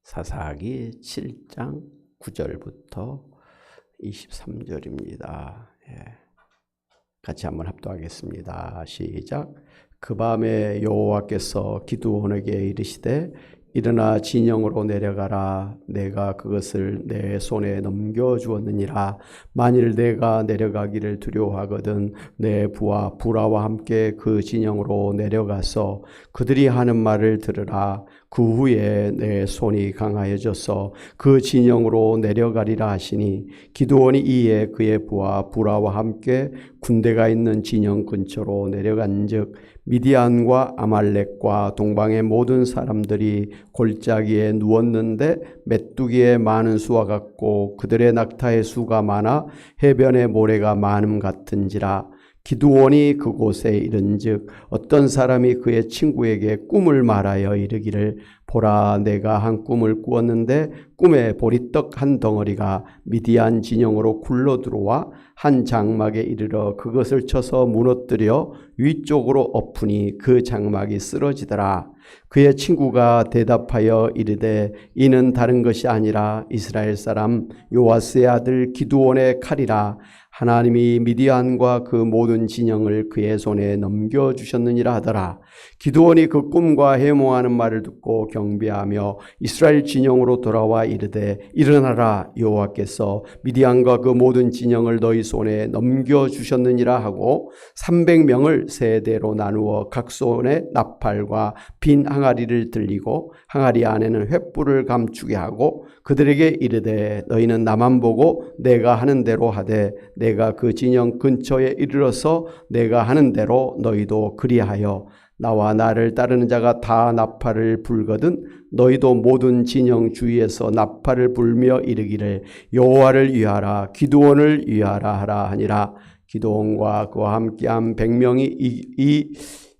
사사기 7장 9절부터 23절입니다. 같이 한번 합독하겠습니다. 시작. 그 밤에 여호와께서 기드온에게 이르시되 일어나 진영으로 내려가라. 내가 그것을 내 손에 넘겨주었느니라. 만일 내가 내려가기를 두려워하거든 내 부하 부라와 함께 그 진영으로 내려가서 그들이 하는 말을 들으라. 그 후에 내 손이 강하여져서 그 진영으로 내려가리라 하시니 기드온이 이에 그의 부하 부라와 함께 군대가 있는 진영 근처로 내려간즉 미디안과 아말렉과 동방의 모든 사람들이 골짜기에 누웠는데 메뚜기의 많은 수와 같고 그들의 낙타의 수가 많아 해변의 모래가 많음 같은지라. 기드온이 그곳에 이른즉 어떤 사람이 그의 친구에게 꿈을 말하여 이르기를 보라, 내가 한 꿈을 꾸었는데 꿈에 보리떡 한 덩어리가 미디안 진영으로 굴러 들어와 한 장막에 이르러 그것을 쳐서 무너뜨려 위쪽으로 엎으니 그 장막이 쓰러지더라. 그의 친구가 대답하여 이르되 이는 다른 것이 아니라 이스라엘 사람 요아스의 아들 기드온의 칼이라. 하나님이 미디안과 그 모든 진영을 그의 손에 넘겨주셨느니라 하더라. 기드온이 그 꿈과 해몽하는 말을 듣고 경배하며 이스라엘 진영으로 돌아와 이르되 일어나라, 여호와께서 미디안과 그 모든 진영을 너희 손에 넘겨주셨느니라 하고 300명을 세 대로 나누어 각 손에 나팔과 빈 항아리를 들리고 항아리 안에는 횃불을 감추게 하고 그들에게 이르되 너희는 나만 보고 내가 하는 대로 하되 내가 그 진영 근처에 이르러서 내가 하는 대로 너희도 그리하여 나와 나를 따르는 자가 다 나팔을 불거든 너희도 모든 진영 주위에서 나팔을 불며 이르기를 여호와를 위하라 기드온을 위하라 하라 하니라. 기드온과 그와 함께한 100명이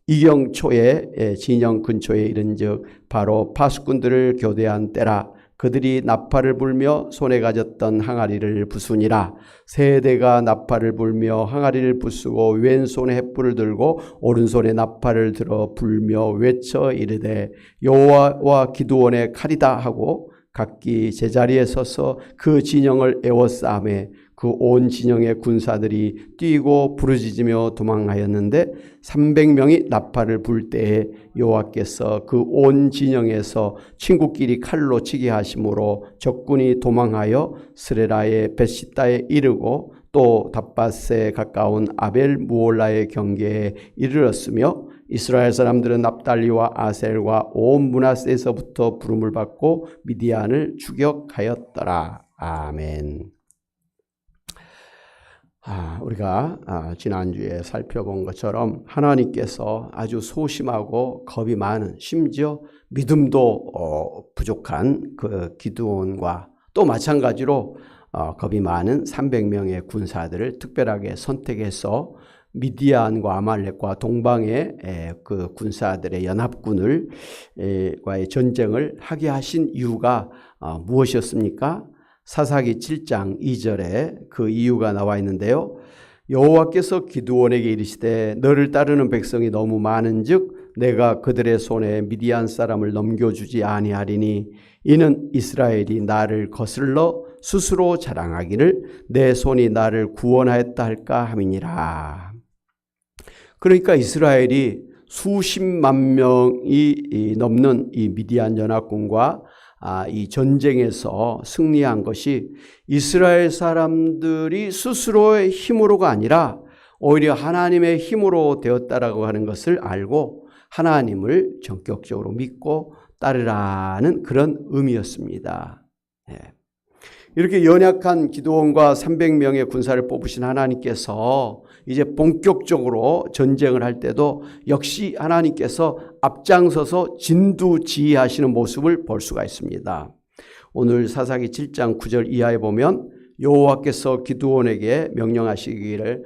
이경초에 진영 근처에 이른즉 바로 파수꾼들을 교대한 때라. 그들이 나팔을 불며 손에 가졌던 항아리를 부수니라. 세 대가 나팔을 불며 항아리를 부수고 왼손에 횃불을 들고 오른손에 나팔을 들어 불며 외쳐 이르되 여호와와 기드온의 칼이다 하고 각기 제자리에 서서 그 진영을 에워싸매 그 온 진영의 군사들이 뛰고 부르짖으며 도망하였는데 300명이 나팔을 불 때에 여호와께서 그 온 진영에서 친구끼리 칼로 치게 하심으로 적군이 도망하여 스레라의 벳시다에 이르고 또 답밧에 가까운 아벨 무올라의 경계에 이르렀으며 이스라엘 사람들은 납달리와 아셀과 온 므낫세에서부터 부름을 받고 미디안을 추격하였더라. 아멘. 우리가 지난주에 살펴본 것처럼 하나님께서 아주 소심하고 겁이 많은 심지어 믿음도 부족한 그 기드온과 또 마찬가지로 겁이 많은 300명의 군사들을 특별하게 선택해서 미디안과 아말렉과 동방의 그 군사들의 연합군을 과의 전쟁을 하게 하신 이유가 무엇이었습니까? 사사기 7장 2절에 그 이유가 나와 있는데요. 여호와께서 기드온에게 이르시되 너를 따르는 백성이 너무 많은즉 내가 그들의 손에 미디안 사람을 넘겨주지 아니하리니 이는 이스라엘이 나를 거슬러 스스로 자랑하기를 내 손이 나를 구원하였다 할까 함이니라. 그러니까 이스라엘이 수십만 명이 넘는 이 미디안 연합군과 이 전쟁에서 승리한 것이 이스라엘 사람들이 스스로의 힘으로가 아니라 오히려 하나님의 힘으로 되었다라고 하는 것을 알고 하나님을 전격적으로 믿고 따르라는 그런 의미였습니다. 이렇게 연약한 기드온과 300명의 군사를 뽑으신 하나님께서 이제 본격적으로 전쟁을 할 때도 역시 하나님께서 앞장서서 진두지휘하시는 모습을 볼 수가 있습니다. 오늘 사사기 7장 9절 이하에 보면 여호와께서 기드온에게 명령하시기를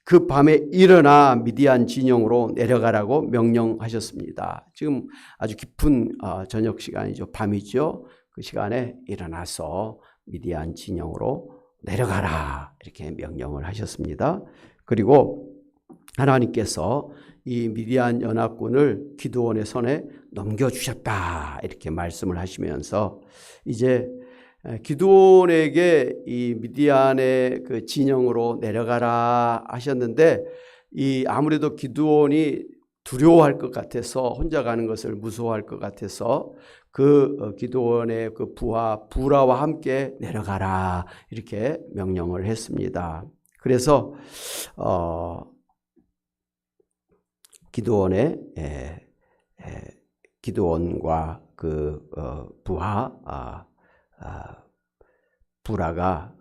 그 밤에 일어나 미디안 진영으로 내려가라고 명령하셨습니다. 지금 아주 깊은 저녁 시간이죠. 밤이죠. 그 시간에 일어나서 미디안 진영으로 내려가라 이렇게 명령을 하셨습니다. 그리고 하나님께서 이 미디안 연합군을 기드온의 손에 넘겨주셨다. 이렇게 말씀을 하시면서 이제 기드온에게 이 미디안의 그 진영으로 내려가라 하셨는데 아무래도 기드온이 두려워할 것 같아서 혼자 가는 것을 무서워할 것 같아서 기드온의 그 부라와 함께 내려가라 이렇게 명령을 했습니다. 그래서 기드온과 그 부라가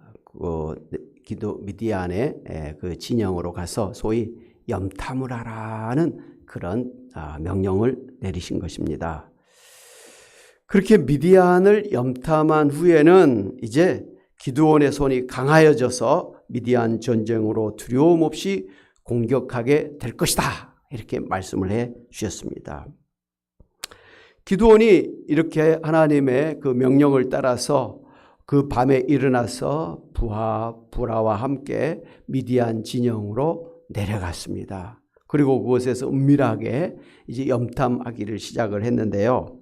미디안의 그 진영으로 가서 소위 염탐을 하라는 그런 명령을 내리신 것입니다. 그렇게 미디안을 염탐한 후에는 이제 기드온의 손이 강하여져서 미디안 전쟁으로 두려움 없이 공격하게 될 것이다. 이렇게 말씀을 해 주셨습니다. 기드온이 이렇게 하나님의 그 명령을 따라서 그 밤에 일어나서 부라와 함께 미디안 진영으로 내려갔습니다. 그리고 그곳에서 은밀하게 이제 염탐하기를 시작을 했는데요.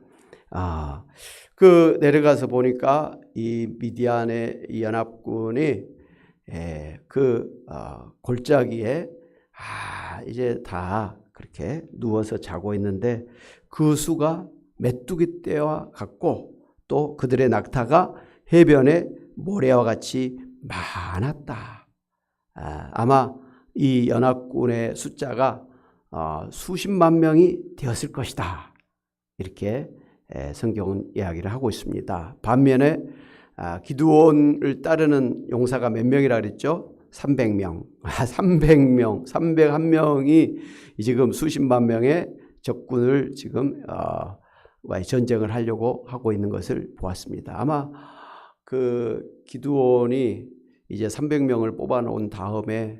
내려가서 보니까 이 미디안의 이 연합군이 골짜기에 이제 다 그렇게 누워서 자고 있는데 그 수가 메뚜기 떼와 같고 또 그들의 낙타가 해변에 모래와 같이 많았다. 아마 이 연합군의 숫자가 수십만 명이 되었을 것이다. 이렇게 성경은 이야기를 하고 있습니다. 반면에 기드온을 따르는 용사가 몇 명이라 그랬죠? 300명. 301명이 지금 수십만 명의 적군을 지금 전쟁을 하려고 하고 있는 것을 보았습니다. 아마 그 기드온이 이제 300명을 뽑아놓은 다음에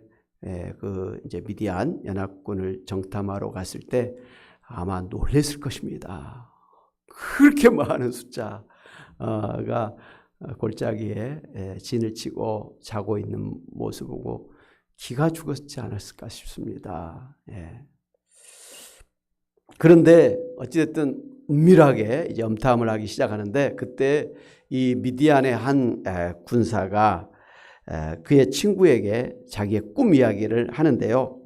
이제 미디안 연합군을 정탐하러 갔을 때 아마 놀랐을 것입니다. 그렇게 많은 숫자가 골짜기에 진을 치고 자고 있는 모습을 보고 기가 죽었지 않았을까 싶습니다. 그런데 어찌됐든 은밀하게 이제 염탐을 하기 시작하는데 그때 이 미디안의 한 군사가 그의 친구에게 자기의 꿈 이야기를 하는데요.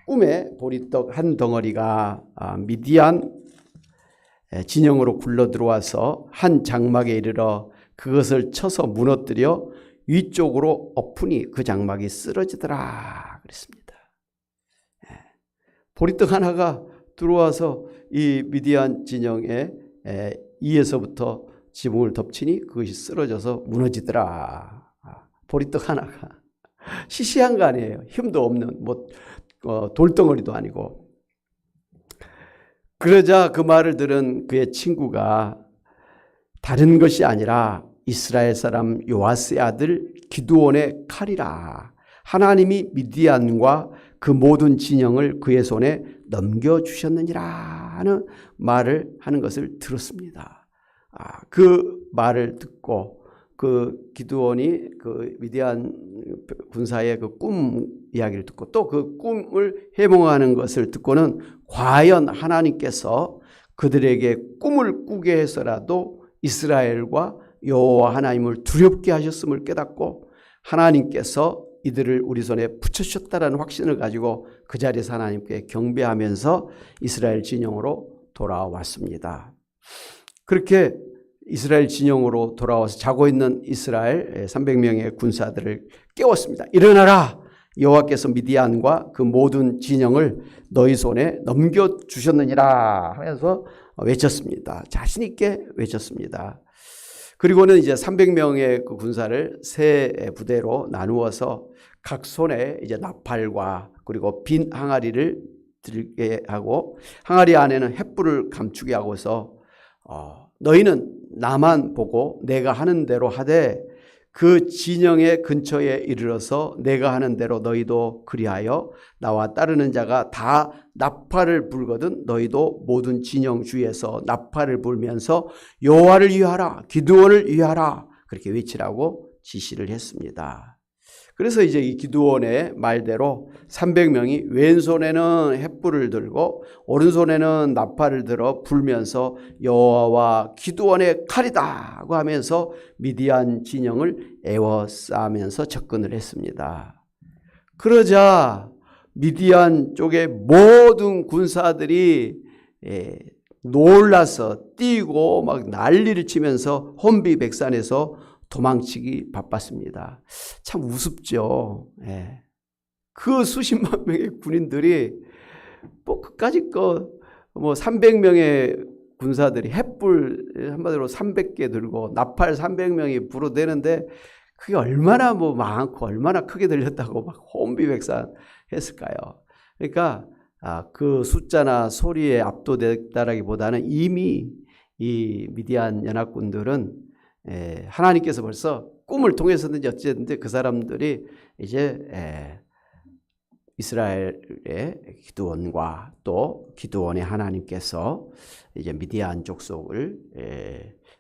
꿈에 보리떡 한 덩어리가 미디안 진영으로 굴러 들어와서 한 장막에 이르러 그것을 쳐서 무너뜨려 위쪽으로 엎으니 그 장막이 쓰러지더라 그랬습니다. 보리떡 하나가 들어와서 이 미디안 진영의 이에서부터 지붕을 덮치니 그것이 쓰러져서 무너지더라. 보리떡 하나가 시시한 거 아니에요. 힘도 없는 돌덩어리도 아니고. 그러자 그 말을 들은 그의 친구가 다른 것이 아니라 이스라엘 사람 요아스의 아들 기드온의 칼이라. 하나님이 미디안과 그 모든 진영을 그의 손에 넘겨주셨느니라는 말을 하는 것을 들었습니다. 그 말을 듣고 그 기드온이 그 미디안 군사의 그 꿈 이야기를 듣고 또 그 꿈을 해몽하는 것을 듣고는 과연 하나님께서 그들에게 꿈을 꾸게 해서라도 이스라엘과 여호와 하나님을 두렵게 하셨음을 깨닫고 하나님께서 이들을 우리 손에 붙여주셨다라는 확신을 가지고 그 자리에서 하나님께 경배하면서 이스라엘 진영으로 돌아왔습니다. 그렇게 이스라엘 진영으로 돌아와서 자고 있는 이스라엘 300명의 군사들을 깨웠습니다. 일어나라! 여호와께서 미디안과 그 모든 진영을 너희 손에 넘겨주셨느니라 하면서 외쳤습니다. 자신 있게 외쳤습니다. 그리고는 이제 300명의 그 군사를 세 부대로 나누어서 각 손에 이제 나팔과 그리고 빈 항아리를 들게 하고 항아리 안에는 횃불을 감추게 하고서 너희는 나만 보고 내가 하는 대로 하되 그 진영의 근처에 이르러서 내가 하는 대로 너희도 그리하여 나와 따르는 자가 다 나팔을 불거든 너희도 모든 진영 주위에서 나팔을 불면서 여호와를 위하라 기드온을 위하라 그렇게 외치라고 지시를 했습니다. 그래서 이제 이 기드온의 말대로 300명이 왼손에는 횃불을 들고 오른손에는 나팔을 들어 불면서 여호와와 기드온의 칼이다 하고 하면서 미디안 진영을 에워싸면서 접근을 했습니다. 그러자 미디안 쪽의 모든 군사들이 놀라서 뛰고 막 난리를 치면서 혼비백산해서 도망치기 바빴습니다. 참 우습죠. 예. 그 수십만 명의 군인들이 뭐 그까짓 거 뭐 300명의 군사들이 횃불 한마디로 300개 들고 나팔 300명이 불어대는데 그게 얼마나 뭐 많고 얼마나 크게 들렸다고 막 혼비백산했을까요? 그러니까 그 숫자나 소리에 압도됐다라기보다는 이미 이 미디안 연합군들은 하나님께서 벌써 꿈을 통해서든지 어쨌든지 그 사람들이 이제 이스라엘의 기드온과 또 기드온의 하나님께서 이제 미디안 족속을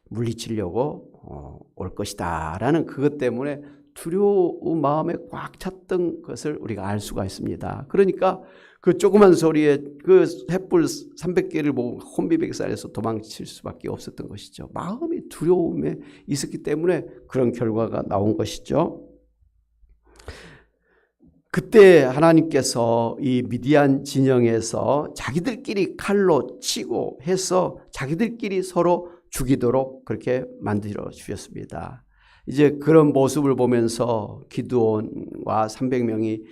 물리치려고 올 것이다라는 그것 때문에 두려운 마음에 꽉 찼던 것을 우리가 알 수가 있습니다. 그러니까 그 조그만 소리에 그 횃불 300개를 보고 혼비백산해서 도망칠 수밖에 없었던 것이죠. 마음이 두려움에 있었기 때문에 그런 결과가 나온 것이죠. 그때 하나님께서 이 미디안 진영에서 자기들끼리 칼로 치고 해서 자기들끼리 서로 죽이도록 그렇게 만들어 주셨습니다. 이제 그런 모습을 보면서 기드온과 300명이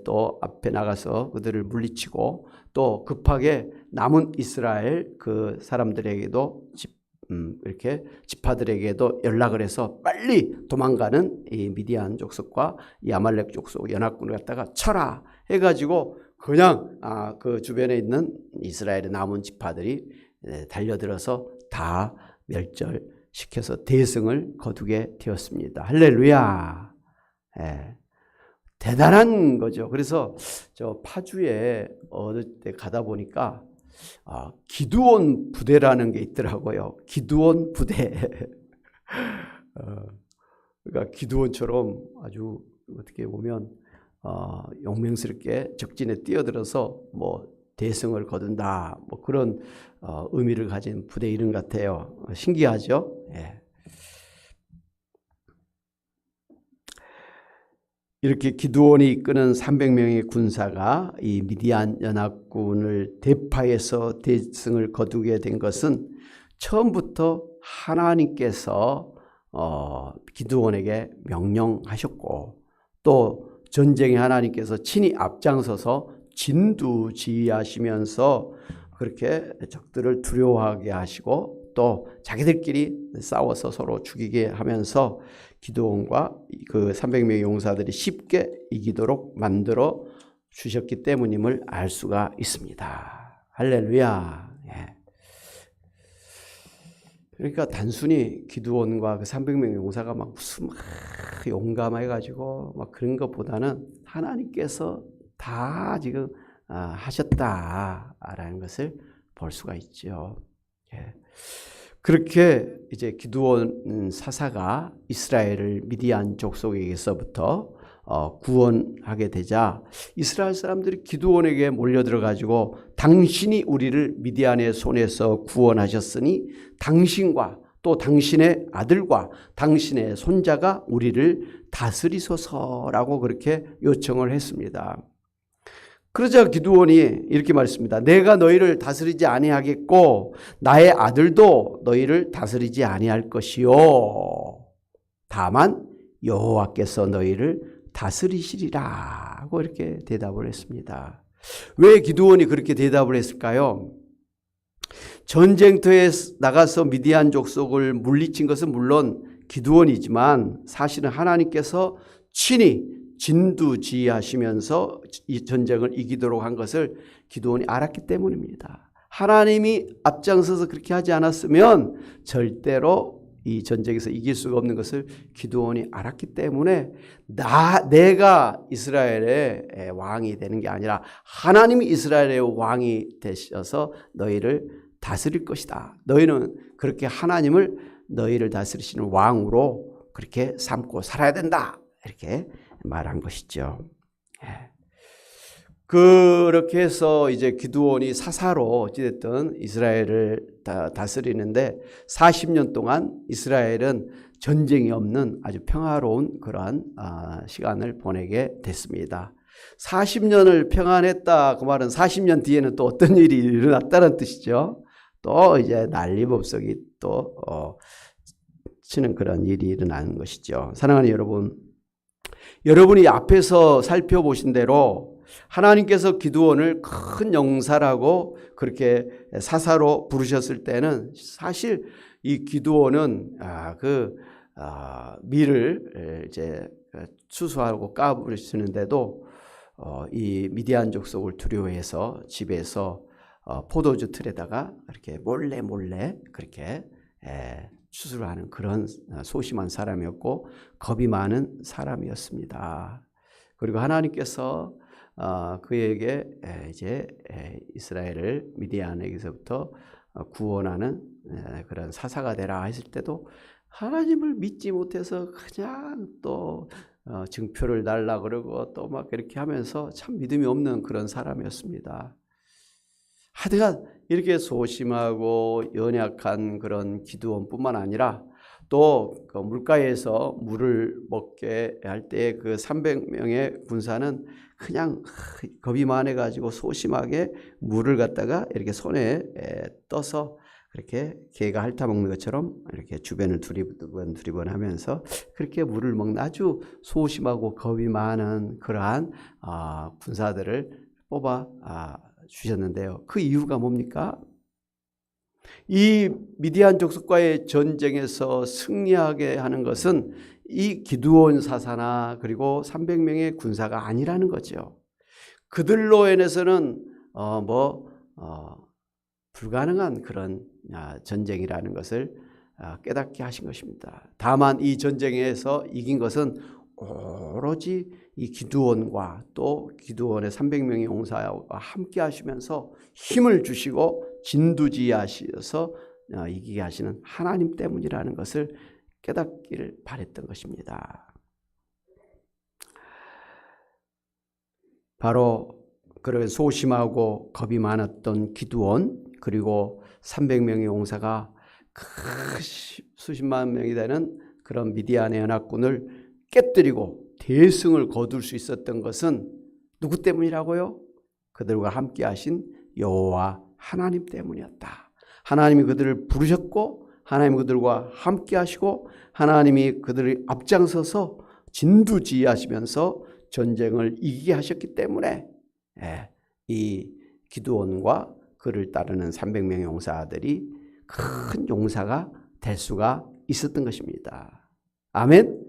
또 앞에 나가서 그들을 물리치고 또 급하게 남은 이스라엘 그 사람들에게도 이렇게 지파들에게도 연락을 해서 빨리 도망가는 이 미디안 족속과 이 아말렉 족속 연합군을 갖다가 쳐라 해가지고 그냥 그 주변에 있는 이스라엘의 남은 지파들이 달려들어서 다 멸절시켜서 대승을 거두게 되었습니다. 할렐루야. 대단한 거죠. 그래서 저 파주에 어느 때 가다 보니까 기드온 부대라는 게 있더라고요. 기드온 부대. 그러니까 기드온처럼 아주 어떻게 보면 용맹스럽게 적진에 뛰어들어서 뭐 대승을 거둔다. 뭐 그런 의미를 가진 부대 이름 같아요. 신기하죠? 예. 이렇게 기드온이 이끄는 300명의 군사가 이 미디안 연합군을 대파해서 대승을 거두게 된 것은 처음부터 하나님께서 기드온에게 명령하셨고 또 전쟁에 하나님께서 친히 앞장서서 진두지휘하시면서 그렇게 적들을 두려워하게 하시고 또 자기들끼리 싸워서 서로 죽이게 하면서 기드온과 그 300명의 용사들이 쉽게 이기도록 만들어 주셨기 때문임을 알 수가 있습니다. 할렐루야. 예. 그러니까 단순히 기드온과 그 300명의 용사가 막 무슨 막 용감해가지고 막 그런 것보다는 하나님께서 다 지금 하셨다라는 것을 볼 수가 있죠. 예. 그렇게 이제 기드온 사사가 이스라엘을 미디안 족속에게서부터 구원하게 되자 이스라엘 사람들이 기드온에게 몰려들어 가지고 당신이 우리를 미디안의 손에서 구원하셨으니 당신과 또 당신의 아들과 당신의 손자가 우리를 다스리소서라고 그렇게 요청을 했습니다. 그러자 기드온이 이렇게 말했습니다. 내가 너희를 다스리지 아니하겠고 나의 아들도 너희를 다스리지 아니할 것이요 다만 여호와께서 너희를 다스리시리라 하고 이렇게 대답을 했습니다. 왜 기드온이 그렇게 대답을 했을까요? 전쟁터에 나가서 미디안 족속을 물리친 것은 물론 기드온이지만 사실은 하나님께서 친히 진두지휘하시면서 이 전쟁을 이기도록 한 것을 기드온이 알았기 때문입니다. 하나님이 앞장서서 그렇게 하지 않았으면 절대로 이 전쟁에서 이길 수가 없는 것을 기드온이 알았기 때문에 내가 이스라엘의 왕이 되는 게 아니라 하나님이 이스라엘의 왕이 되셔서 너희를 다스릴 것이다. 너희는 그렇게 하나님을 너희를 다스리시는 왕으로 그렇게 삼고 살아야 된다. 이렇게 말한 것이죠. 그렇게 해서 이제 기드온이 사사로 어찌됐든 이스라엘을 다스리는데 40년 동안 이스라엘은 전쟁이 없는 아주 평화로운 그러한 시간을 보내게 됐습니다. 40년을 평안했다 그 말은 40년 뒤에는 또 어떤 일이 일어났다는 뜻이죠. 또 이제 난리법석이 또 치는 그런 일이 일어나는 것이죠. 사랑하는 여러분, 여러분이 앞에서 살펴보신 대로 하나님께서 기드온을 큰 용사라고 그렇게 사사로 부르셨을 때는 사실 이 기드온은 밀을 이제 추수하고 까부리시는데도 이 미디안 족속을 두려워해서 집에서 포도주 틀에다가 이렇게 몰래 그렇게 추수를 하는 그런 소심한 사람이었고 겁이 많은 사람이었습니다. 그리고 하나님께서 그에게 이제 이스라엘을 미디안에게서부터 구원하는 그런 사사가 되라 했을 때도 하나님을 믿지 못해서 그냥 또 증표를 달라 그러고 또 막 이렇게 하면서 참 믿음이 없는 그런 사람이었습니다. 하여간 이렇게 소심하고 연약한 그런 기드온뿐만 아니라 또 그 물가에서 물을 먹게 할 때 그 300명의 군사는 그냥 겁이 많아가지고 소심하게 물을 갖다가 이렇게 손에 떠서 그렇게 개가 핥아먹는 것처럼 이렇게 주변을 두리번 하면서 그렇게 물을 먹는 아주 소심하고 겁이 많은 그러한 군사들을 뽑아 주셨는데요. 그 이유가 뭡니까? 이 미디안 족속과의 전쟁에서 승리하게 하는 것은 이 기드온 사사나 그리고 300명의 군사가 아니라는 거죠. 그들로 인해서는 불가능한 그런 전쟁이라는 것을 깨닫게 하신 것입니다. 다만 이 전쟁에서 이긴 것은 오로지 이 기드온과 또 기드온의 300명의 용사와 함께 하시면서 힘을 주시고 진두지휘하셔서 이기게 하시는 하나님 때문이라는 것을 깨닫기를 바랬던 것입니다. 바로 그런 소심하고 겁이 많았던 기드온 그리고 300명의 용사가 수십만 명이 되는 그런 미디안의 연합군을 깨뜨리고 대승을 거둘 수 있었던 것은 누구 때문이라고요? 그들과 함께 하신 여호와 하나님 때문이었다. 하나님이 그들을 부르셨고 하나님이 그들과 함께 하시고 하나님이 그들을 앞장서서 진두지휘하시면서 전쟁을 이기게 하셨기 때문에 이 기드온과 그를 따르는 300명의 용사들이 큰 용사가 될 수가 있었던 것입니다. 아멘?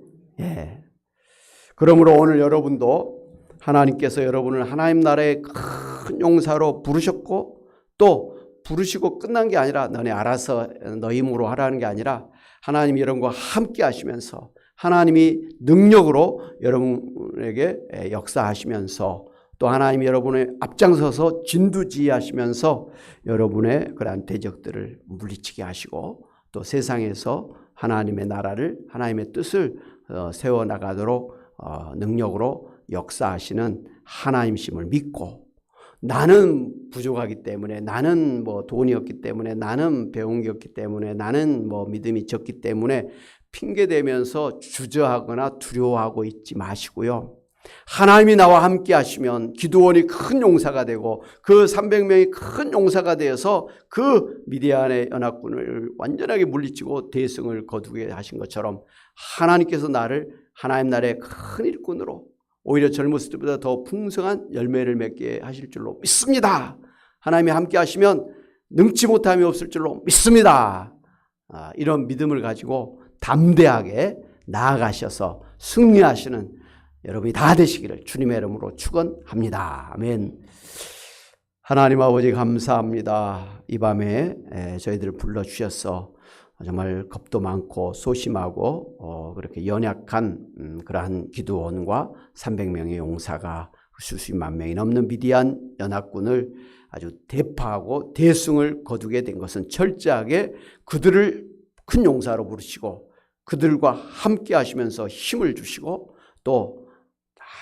그러므로 오늘 여러분도 하나님께서 여러분을 하나님 나라의 큰 용사로 부르셨고 또 부르시고 끝난 게 아니라 너네 알아서 너 힘으로 하라는 게 아니라 하나님이 여러분과 함께 하시면서 하나님이 능력으로 여러분에게 역사하시면서 또 하나님이 여러분의 앞장서서 진두지휘하시면서 여러분의 그러한 대적들을 물리치게 하시고 또 세상에서 하나님의 나라를 하나님의 뜻을 세워나가도록 능력으로 역사하시는 하나님심을 믿고 나는 부족하기 때문에 나는 돈이 없기 때문에 나는 배운 게 없기 때문에 나는 믿음이 적기 때문에 핑계대면서 주저하거나 두려워하고 있지 마시고요. 하나님이 나와 함께 하시면 기드온이 큰 용사가 되고 그 300명이 큰 용사가 되어서 그 미디안의 연합군을 완전하게 물리치고 대승을 거두게 하신 것처럼 하나님께서 나를 하나님 나라의 큰 일꾼으로 오히려 젊었을 때보다 더 풍성한 열매를 맺게 하실 줄로 믿습니다. 하나님이 함께 하시면 능치 못함이 없을 줄로 믿습니다. 이런 믿음을 가지고 담대하게 나아가셔서 승리하시는 여러분이 다 되시기를 주님의 이름으로 축원합니다. 아멘. 하나님 아버지 감사합니다. 이 밤에 저희들을 불러주셔서 정말 겁도 많고 소심하고 그렇게 연약한 그러한 기드온과 300명의 용사가 수십만 명이 넘는 미디안 연합군을 아주 대파하고 대승을 거두게 된 것은 철저하게 그들을 큰 용사로 부르시고 그들과 함께 하시면서 힘을 주시고 또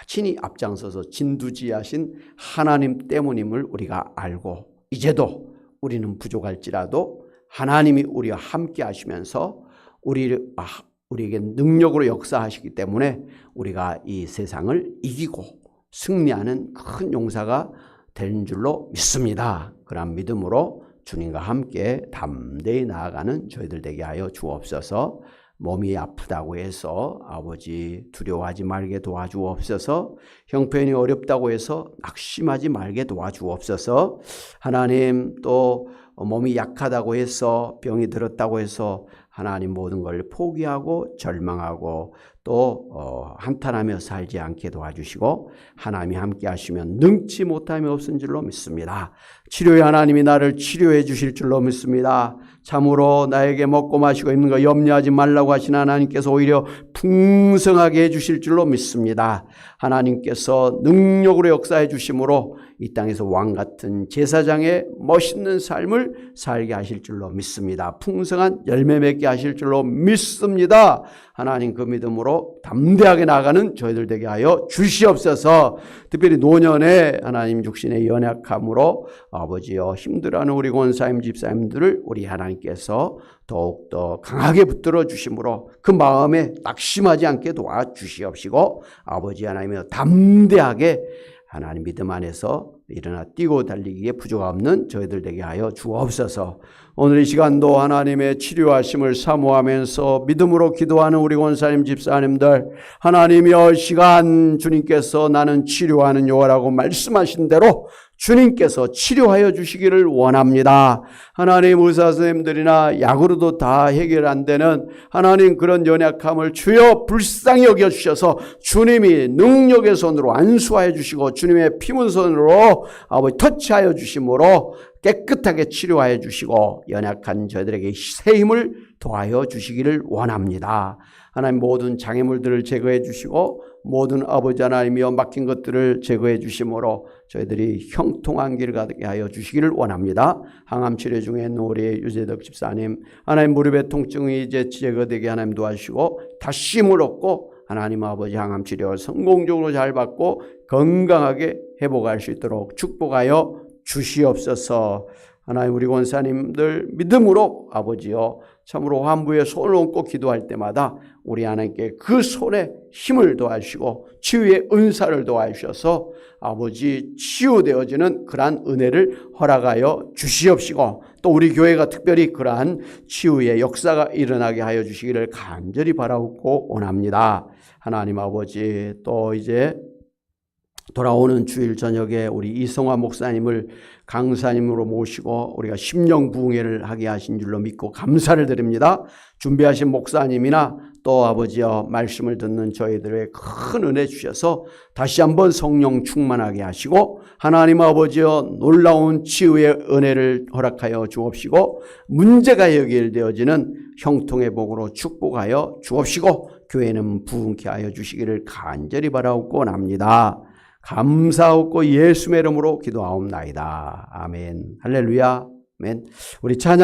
친히 앞장서서 진두지휘하신 하나님 때문임을 우리가 알고 이제도 우리는 부족할지라도 하나님이 우리와 함께 하시면서 우리에게 능력으로 역사하시기 때문에 우리가 이 세상을 이기고 승리하는 큰 용사가 되는 줄로 믿습니다. 그런 믿음으로 주님과 함께 담대히 나아가는 저희들 되게 하여 주옵소서. 몸이 아프다고 해서 아버지 두려워하지 말게 도와주옵소서. 형편이 어렵다고 해서 낙심하지 말게 도와주옵소서. 하나님 또 몸이 약하다고 해서 병이 들었다고 해서 하나님 모든 걸 포기하고 절망하고 또 한탄하며 살지 않게 도와주시고 하나님이 함께 하시면 능치 못함이 없은 줄로 믿습니다. 치료의 하나님이 나를 치료해 주실 줄로 믿습니다. 참으로 나에게 먹고 마시고 입는 거 염려하지 말라고 하신 하나님께서 오히려 풍성하게 해 주실 줄로 믿습니다. 하나님께서 능력으로 역사해 주심으로 이 땅에서 왕같은 제사장의 멋있는 삶을 살게 하실 줄로 믿습니다. 풍성한 열매 맺게 하실 줄로 믿습니다. 하나님 그 믿음으로 담대하게 나가는 저희들 되게 하여 주시옵소서. 특별히 노년에 하나님 육신의 연약함으로 아버지여 힘들어하는 우리 권사님 집사님들을 우리 하나님께서 더욱더 강하게 붙들어 주심으로 그 마음에 낙심하지 않게 도와주시옵시고 아버지 하나님이여 담대하게 하나님 믿음 안에서 일어나 뛰고 달리기에 부조가 없는 저희들 되게 하여 주옵소서. 오늘 이 시간도 하나님의 치료하심을 사모하면서 믿음으로 기도하는 우리 권사님 집사님들, 하나님이여 시간 주님께서 나는 치료하는 요하라고 말씀하신 대로 주님께서 치료하여 주시기를 원합니다. 하나님 의사 선생님들이나 약으로도 다 해결 안 되는 하나님 그런 연약함을 주여 불쌍히 여겨주셔서 주님이 능력의 손으로 안수하여 주시고 주님의 피문손으로 아버지 터치하여 주심으로 깨끗하게 치료하여 주시고 연약한 저희들에게 새 힘을 더하여 주시기를 원합니다. 하나님 모든 장애물들을 제거해 주시고 모든 아버지 하나님이여 막힌 것들을 제거해 주심으로 저희들이 형통한 길을 가게 하여 주시기를 원합니다. 항암 치료 중에 있는 우리 유재덕 집사님 하나님 무릎의 통증이 이제 제거되게 하나님 도와주시고 다시 힘을 얻고 하나님 아버지 항암 치료를 성공적으로 잘 받고 건강하게 회복할 수 있도록 축복하여 주시옵소서. 하나님 우리 권사님들 믿음으로 아버지여 참으로 환부에 손을 얹고 기도할 때마다 우리 하나님께 그 손에 힘을 도와주시고 치유의 은사를 도와주셔서 아버지 치유되어지는 그러한 은혜를 허락하여 주시옵시고 또 우리 교회가 특별히 그러한 치유의 역사가 일어나게 하여 주시기를 간절히 바라고 원합니다. 하나님 아버지 또 이제 돌아오는 주일 저녁에 우리 이성화 목사님을 강사님으로 모시고 우리가 심령부흥회를 하게 하신 줄로 믿고 감사를 드립니다. 준비하신 목사님이나 또 아버지여 말씀을 듣는 저희들의 큰 은혜 주셔서 다시 한번 성령 충만하게 하시고 하나님 아버지여 놀라운 치유의 은혜를 허락하여 주옵시고 문제가 해결되어지는 형통의 복으로 축복하여 주옵시고 교회는 부흥케 하여 주시기를 간절히 바라옵고 원합니다. 감사하고 예수의 이름으로 기도하옵나이다. 아멘. 할렐루야. 아멘. 우리 찬양